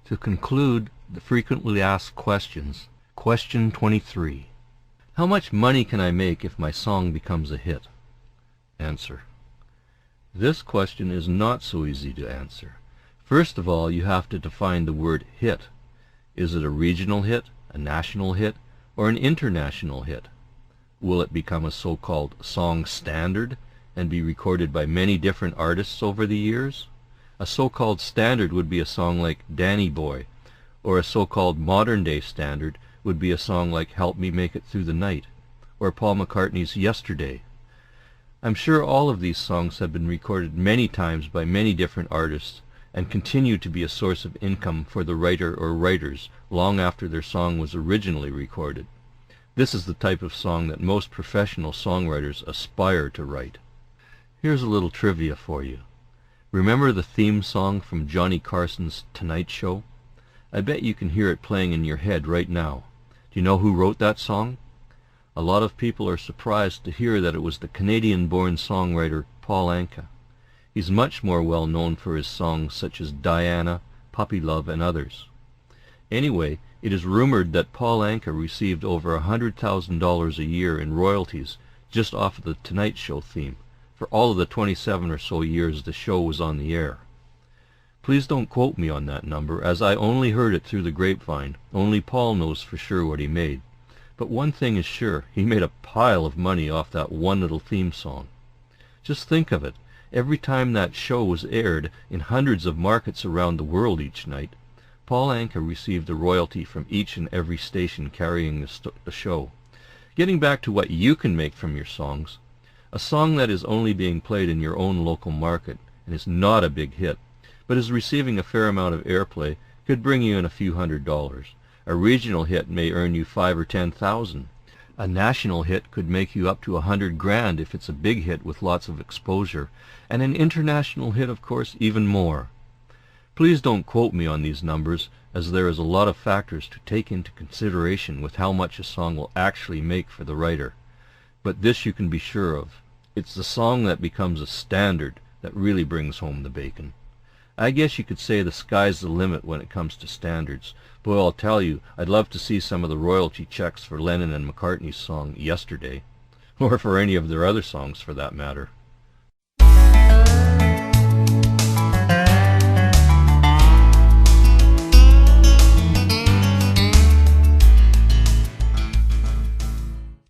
To conclude the frequently asked questions, question 23. How much money can I make if my song becomes a hit? Answer. This question is not so easy to answer. First of all, you have to define the word hit. Is it a regional hit, a national hit, or an international hit? Will it become a so-called song standard and be recorded by many different artists over the years? A so-called standard would be a song like Danny Boy, or a so-called modern-day standard would be a song like Help Me Make It Through the Night, or Paul McCartney's Yesterday. I'm sure all of these songs have been recorded many times by many different artists and continue to be a source of income for the writer or writers long after their song was originally recorded. This is the type of song that most professional songwriters aspire to write. Here's a little trivia for you. Remember the theme song from Johnny Carson's Tonight Show? I bet you can hear it playing in your head right now. Do you know who wrote that song? A lot of people are surprised to hear that it was the Canadian-born songwriter Paul Anka. He's much more well known for his songs such as Diana, Puppy Love, and others. Anyway, it is rumored that Paul Anka received over $100,000 a year in royalties just off of the Tonight Show theme for all of the 27 or so years the show was on the air. Please don't quote me on that number, as I only heard it through the grapevine. Only Paul knows for sure what he made. But one thing is sure, he made a pile of money off that one little theme song. Just think of it. Every time that show was aired in hundreds of markets around the world each night, Paul Anka received a royalty from each and every station carrying the show. Getting back to what you can make from your songs, a song that is only being played in your own local market and is not a big hit, but is receiving a fair amount of airplay, could bring you in a few $100s. A regional hit may earn you $5,000 or $10,000. A national hit could make you up to $100,000 if it's a big hit with lots of exposure, and an international hit, of course, even more. Please don't quote me on these numbers, as there is a lot of factors to take into consideration with how much a song will actually make for the writer. But this you can be sure of. It's the song that becomes a standard that really brings home the bacon. I guess you could say the sky's the limit when it comes to standards. Boy, I'll tell you, I'd love to see some of the royalty checks for Lennon and McCartney's song Yesterday, or for any of their other songs for that matter.